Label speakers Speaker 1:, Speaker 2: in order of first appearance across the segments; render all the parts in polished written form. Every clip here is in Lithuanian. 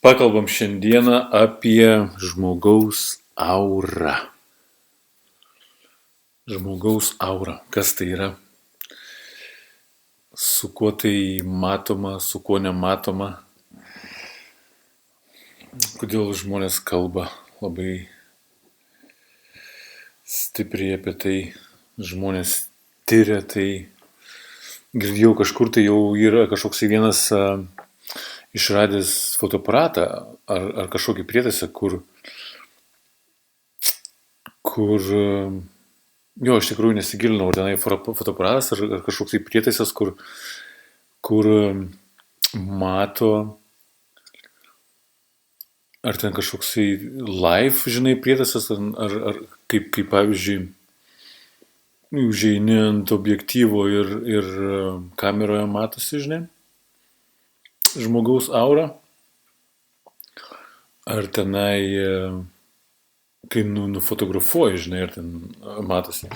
Speaker 1: Pakalbam šiandieną apie žmogaus aurą. Žmogaus aura. Kas tai yra? Su kuo tai matoma, su kuo nematoma? Kodėl žmonės kalba labai stipriai apie tai? Žmonės tyria tai. Girdėjau, kažkur tai jau yra kažkoks vienas išradęs fotoaparatą ar kažkokį prietaisą, kur jo, iš tikrųjų nesigilinau, ar tenai fotoaparatas ar kažkoks tai prietaisas, kur mato, ar ten kažkoks tai live, žinai, prietaisas, ar kaip pavyzdžiui, užeini ant objektyvo ir kameroje matosi, žinai, žmogaus aura, ar tenai, kai nufotografuoji, žinai, ar ten matosi.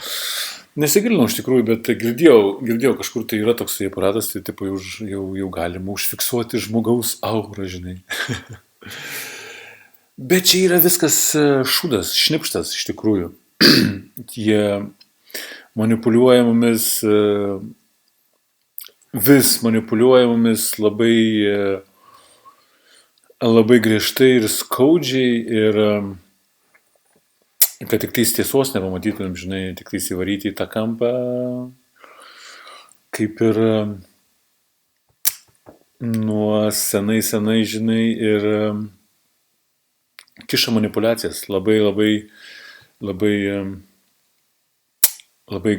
Speaker 1: Nesigilinau iš tikrųjų, bet girdėjau kažkur tai yra toksai aparatas, tai tipo jau galima užfiksuoti žmogaus aurą, žinai. Bet čia yra viskas šūdas, šnipštas iš tikrųjų. Jie manipuliuoja mumis, vis manipuliuoja mumis labai griežtai ir skaudžiai ir kad tik tais tiesos nepamatytumėm, žinai, tik tais įvaryti į tą kampą, kaip ir nuo senai, žinai, ir kiša manipulacijas, labai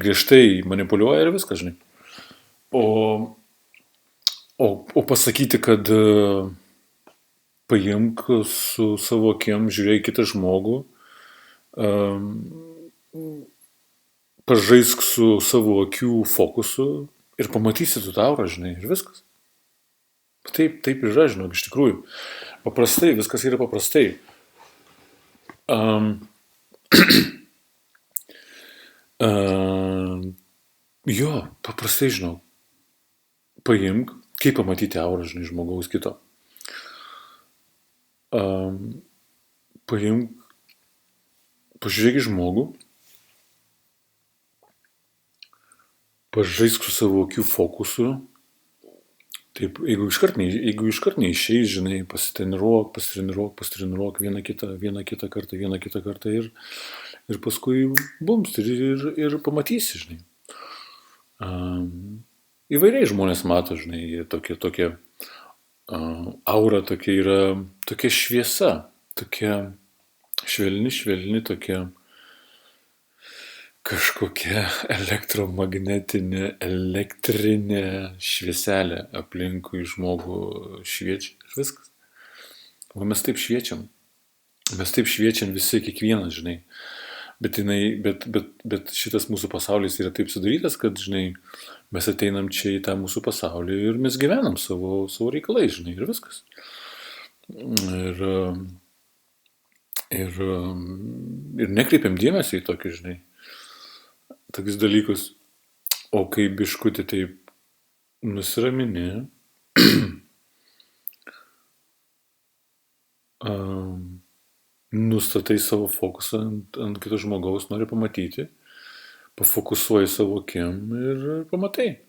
Speaker 1: griežtai manipuliuoja ir viskas, žinai. O pasakyti, kad paimk su savo akim, žiūrėk kitą žmogų, pažaisk su savo akių fokusu ir pamatysi tu tą aurą, žinai, ir viskas. Taip ir yra, žinok, iš tikrųjų. Paprastai, viskas yra paprastai. Jo, paprastai, žinau. Paimk, kaip pamatyti aurą, žinai, žmogaus kito. Paimk, pažiūrėk į žmogų, pažaisk su savo akių fokusu. Taip, jeigu iškart neišeis, žinai, pasitreniruok vieną kitą kartą ir paskui bums ir pamatysi, žinai. Įvairiai žmonės mato, žinai, tokia aura, tokia yra, tokia šviesa, tokia švelni, tokia kažkokia elektromagnetinė, elektrinė švieselė aplinkui žmogų šviečia ir viskas. O mes taip šviečiam. Visi, kiekvienas, žinai. Bet šitas mūsų pasaulis yra taip sudarytas, kad, žinai, mes ateinam čia į tą mūsų pasaulį ir mes gyvenam savo reikalais, žinai, ir viskas. Ir nekreipiam dėmesį į tokį, žinai, tokius dalykus. O kai biškutį taip nusiramini, nustatai savo fokusą ant kito žmogaus, nori pamatyti, pafokusuoji savo akim ir pamatai.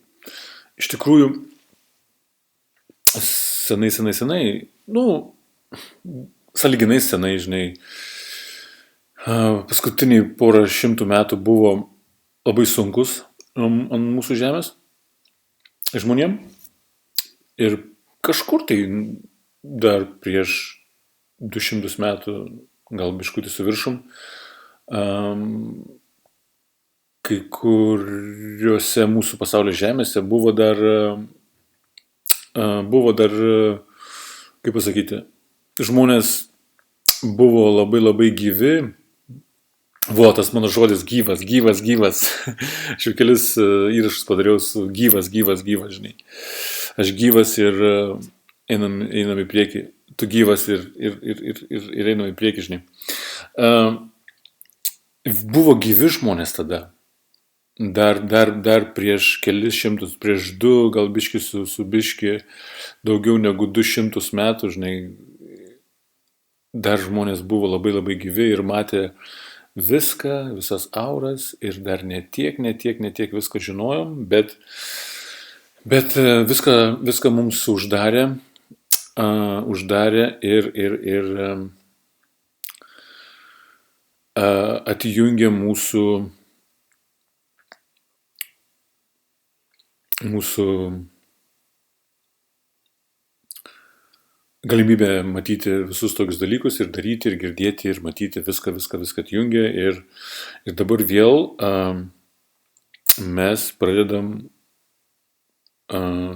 Speaker 1: Iš tikrųjų, senai, sąlyginai senai, žinai, paskutiniai porą šimtų metų buvo labai sunkus ant mūsų žemės žmonėm. Ir kažkur tai dar prieš 200 metų, gal biškutį su viršum, kai kuriuose mūsų pasaulio žemėse buvo dar, kaip pasakyti, žmonės buvo labai gyvi. Tas mano žodis gyvas. Aš jau kelis įrašus padariau su gyvas, žinai. Aš gyvas ir einam į priekį. Tu gyvas ir einam į priekį, žinai. Buvo gyvi žmonės tada. Dar prieš kelis šimtus, prieš 2, gal biški su biški daugiau negu 200 metų, žinai, dar žmonės buvo labai labai gyvi ir matė viską, visas auras ir dar netiek visko žinojom, bet viską mums uždarė ir atjungė mūsų galimybę matyti visus tokius dalykus ir daryti, ir girdėti, ir matyti viską atjungė. Ir dabar vėl mes pradedam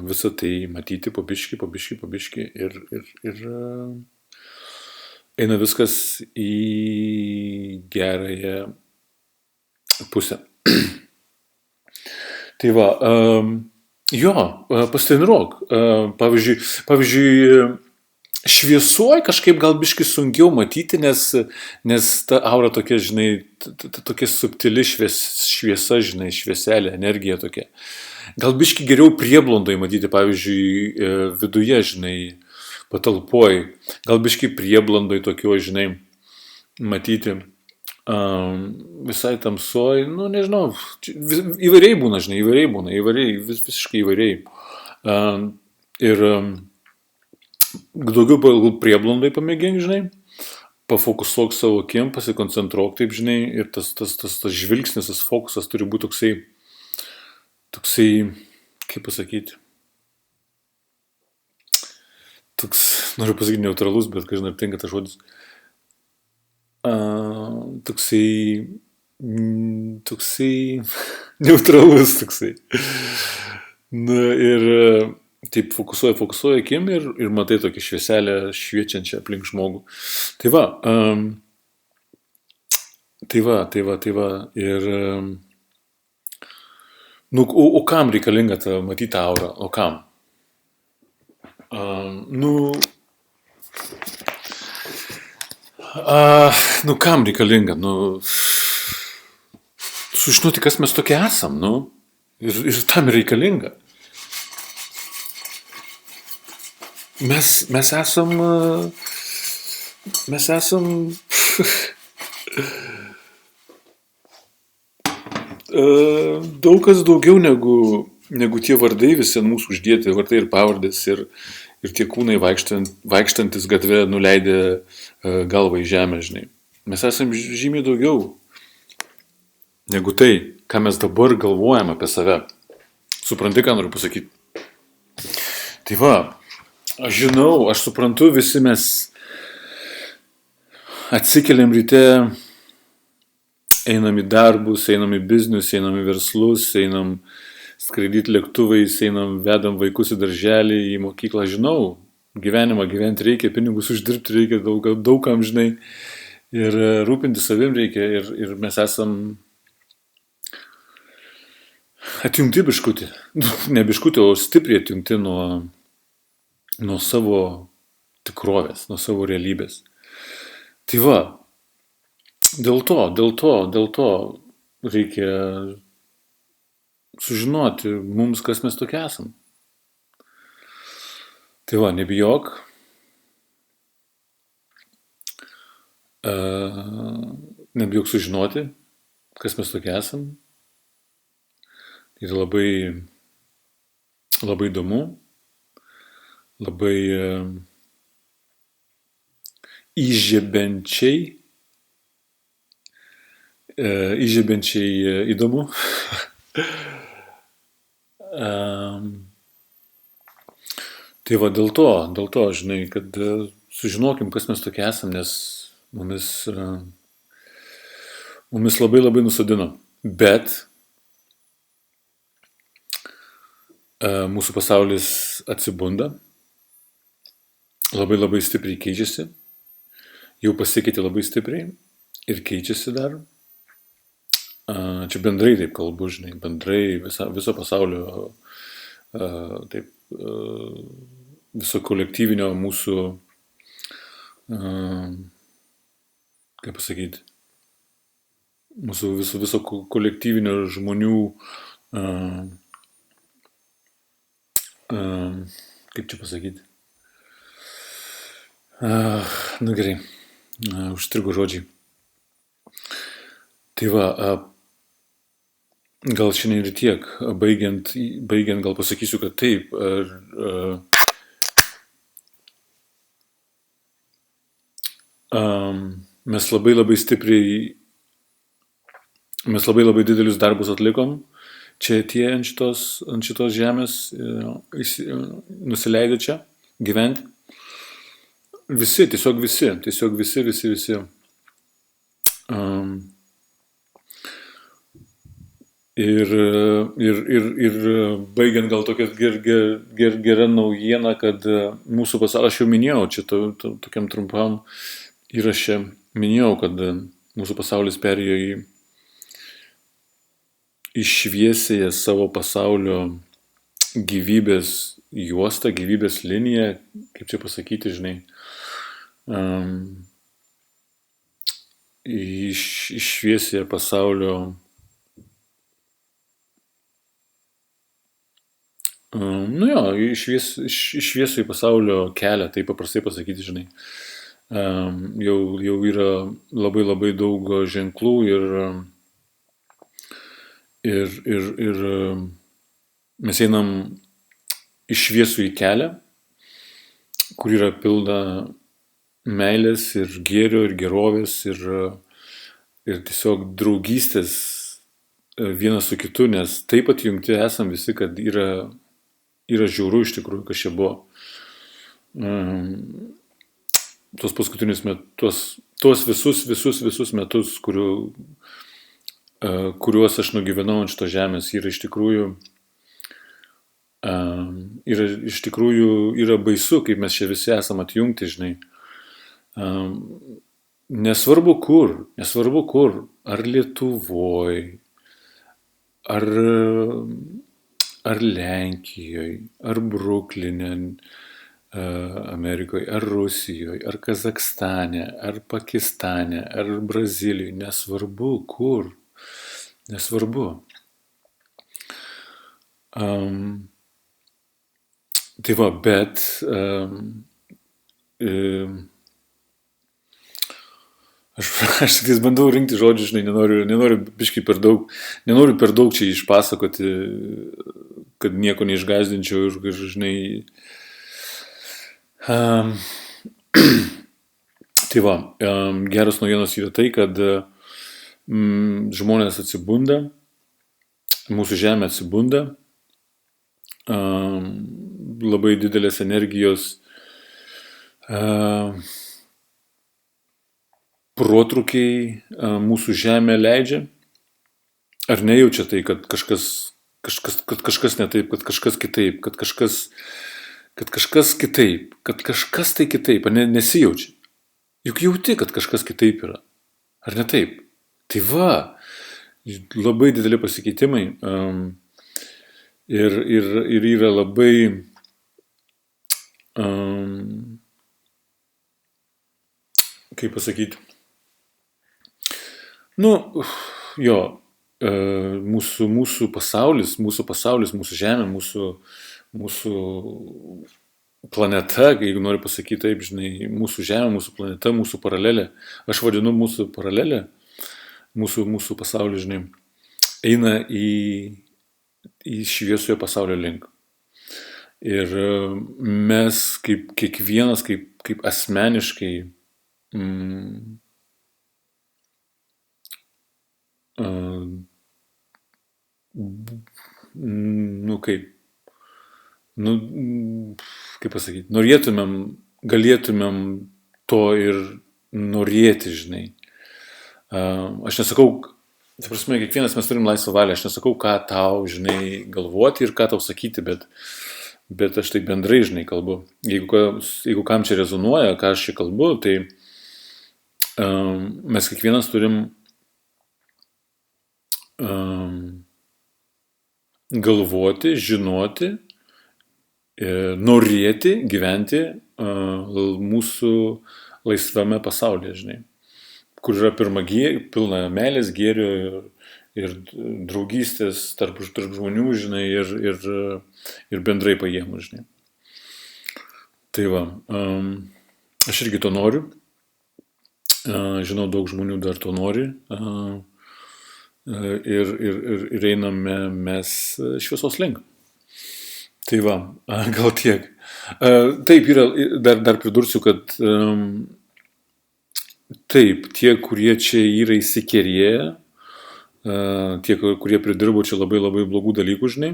Speaker 1: visą tai matyti po biškį ir eina viskas į gerąją pusę. Tai va, jo, pasitreniruok. Pavyzdžiui, šviesuoj kažkaip gal biškai sunkiau matyti, nes ta aura tokia, žinai, tokia subtili šviesa, žinai, švieselė, energija tokia. Gal biškai geriau prieblandoj matyti, pavyzdžiui, viduje, žinai, patalpoj. Gal biškai prieblandoj tokio, žinai, matyti. Visai tamsoj, nu nežinau, įvairiai būna, žinai, visiškai įvairiai. Ir daugiau prieblandai pamėgink, žinai, pafokusuok savo akim, pasikoncentruok taip, žinai, ir tas žvilgsnis, tas fokusas turi būti toksai, kaip pasakyti, noriu pasakyti neutralus, bet kažin ar tinka tas žodis, toksai neutralus, toksai. Na ir taip fokusuoja akim ir matai tokią švieselę šviečiančią aplink žmogų. Tai va. Ir nu, o kam reikalinga matyti tą aurą? O kam? Nu, kam reikalinga? Nu, sužinoti, kas mes tokie esam, nu, ir tam reikalinga. Mes esam daug kas daugiau negu tie vardai, visi ant mūsų uždėti vardai ir pavardės ir tie kūnai vaikštantis gatve nuleidę galvą į žemę, žinai. Mes esam žymiai daugiau negu tai, ką mes dabar galvojam apie save. Supranti, ką noriu pasakyti? Tai va, aš žinau, aš suprantu, visi mes atsikeliam ryte, einam į darbus, einam į biznius, einam į verslus, einam skraidyti lėktuvais, einam, vedam vaikus į darželį, į mokyklą. Žinau, gyvenimą gyventi reikia, pinigus uždirbti reikia daugam, žinai, ir rūpinti savim reikia, ir mes esam atjungti biškutį, ne biškutį, o stipriai atjungti nuo savo tikrovės, nuo savo realybės. Tai va, dėl to reikia sužinoti mums, kas mes tokie esam. Tai va, nebijok. Nebijok sužinoti, kas mes tokie esam. Ir labai įdomu, labai įžiebiančiai įdomu. Tai va, dėl to, žinai, kad sužinokim, kas mes tokie esam, nes mumis labai nusodino. Bet mūsų pasaulis atsibunda, labai stipriai keičiasi, jau pasikeitė labai stipriai ir keičiasi dar. Čia bendrai taip kalbu, žinai, bendrai viso pasaulio, taip, viso kolektyvinio mūsų, kaip pasakyti, mūsų viso kolektyvinio žmonių, kaip čia pasakyti, nu gerai, užstrigo žodžiai. Tai va, gal šiandien ir tiek. Baigiant gal pasakysiu, kad taip. Mes labai stipriai, mes labai didelius darbus atlikom čia tie ant šitos žemės, nusileidę čia gyventi. Visi, tiesiog visi. Ir baigiant gal tokia gera naujiena, kad mūsų pasaulis, aš jau minėjau, čia tokiam trumpam įraše minėjau, kad mūsų pasaulis perėjo į šviesėje savo pasaulio gyvybės juostą, gyvybės liniją, kaip čia pasakyti, žinai, į šviesėje pasaulio, į šviesųjį pasaulio kelią, tai paprastai pasakyti, žinai. Jau yra labai daug ženklų ir mes einam į šviesųjį kelią, kur yra pilna meilės ir gėrio ir gerovės ir tiesiog draugystės vienas su kitu, nes taip atjungti esam visi, kad yra žiauru iš tikrųjų, kas čia buvo. Tuos paskutinius metus, tuos visus metus, kuriuos aš nugyvenau ant šito žemės, yra iš tikrųjų yra baisu, kaip mes čia visi esam atjungti, žinai. Nesvarbu kur, ar Lietuvoj, ar Lenkijoj, ar Brukline, Amerikoje, ar Rusijoje, ar Kazakstane, ar Pakistane, ar Brazilijoje, nesvarbu kur, nesvarbu. Tai va, bet aš tik bandau rinkti žodžių, žinai, nenoriu biškai per daug čia išpasakoti, kad nieko neišgazdinčiau ir žinai. Tai va, geros naujienos yra tai, kad žmonės atsibunda, mūsų žemė atsibunda, labai didelės energijos protrukiai mūsų žemė leidžia. Ar nejaučia tai, kad kažkas ne taip, kad kažkas kitaip, kad kažkas tai kitaip, ar nesijaučia. Juk jauti, kad kažkas kitaip yra. Ar ne taip? Tai va, labai dideli pasikeitimai ir yra labai kaip pasakyti, mūsų pasaulis, mūsų žemė, mūsų planeta, jeigu noriu pasakyti taip, žinai, mūsų žemė, mūsų planeta, mūsų paralelė, aš vadinu mūsų paralelė, mūsų pasaulį, žinai, eina į šviesojo pasaulio link. Ir mes kaip kiekvienas, kaip asmeniškai kaip pasakyti, galėtumėm to ir norėti, žinai. Aš nesakau, ta prasme, kiekvienas mes turim laisvą valią, aš nesakau, ką tau, žinai, galvoti ir ką tau sakyti, bet aš tai bendrai, žinai, kalbu. Jeigu kam čia rezonuoja, ką aš čia kalbu, tai mes kiekvienas turim galvoti, žinoti, norėti gyventi mūsų laisvame pasaulyje, žinai, kur yra pilna meilės, gėrio ir draugystės tarp žmonių, žinai, ir bendrai paėmus, žinai. Tai va, aš irgi to noriu. Žinau, daug žmonių dar to nori. Ir einame mes šviesos link. Tai va, gal tiek. Taip, yra, dar pridursiu, kad taip, tie, kurie čia yra įsikerėję, tie, kurie pridirbo čia labai labai blogų dalykų, žinai,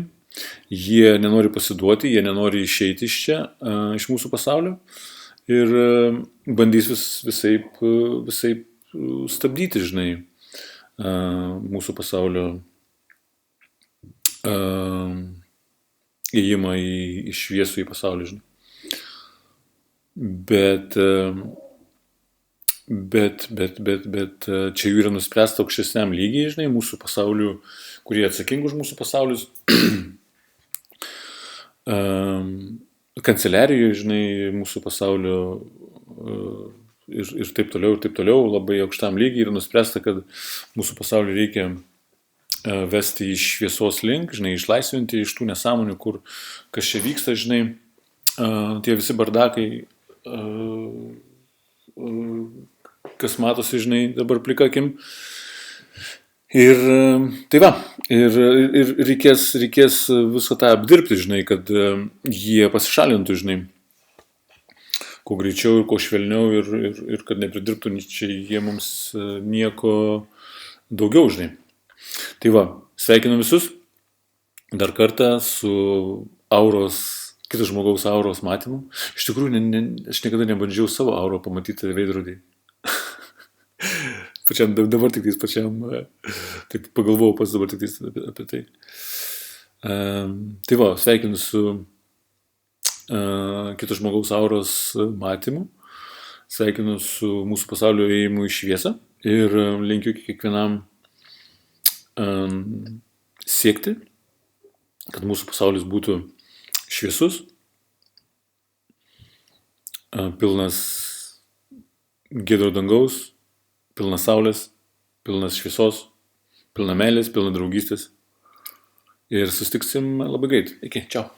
Speaker 1: jie nenori pasiduoti, jie nenori išeiti iš čia, iš mūsų pasaulio ir bandys visaip stabdyti, žinai, mūsų pasaulio įėjimą į šviesų į pasaulį, žinai. Bet čia jų yra nuspręsta aukštesniam lygiai, žinai, mūsų pasaulių, kurie atsakingi už mūsų pasaulius. Kanceliarijoje, žinai, mūsų pasaulio ir taip toliau, labai aukštam lygiai yra nuspręsta, kad mūsų pasaulį reikia vesti iš šviesos link, žinai, išlaisvinti iš tų nesąmonių, kur kas čia vyksta, žinai, tie visi bardakai, kas matosi, žinai, dabar plika akim. Ir tai va, ir reikės visą tą apdirbti, žinai, kad jie pasišalintų, žinai, kuo greičiau ir kuo švelniau ir kad nepridirbtų čia jie mums nieko daugiau, žinai. Tai va, sveikinu visus dar kartą su kito žmogaus auros matymu. Iš tikrųjų, aš niekada nebandžiau savo aurą pamatyti veidrodį. Dabar tik pačiam, taip pagalvojau pats dabar tik apie tai. Tai va, sveikinu su kito žmogaus auros matymu, sveikinu su mūsų pasaulio ėjimu į šviesą ir linkiu kiekvienam siekti, kad mūsų pasaulis būtų šviesus, pilnas giedro dangaus, pilnas saulės, pilnas šviesos, pilna meilės, pilna draugystės. Ir susitiksim labai greit. Iki, čiau.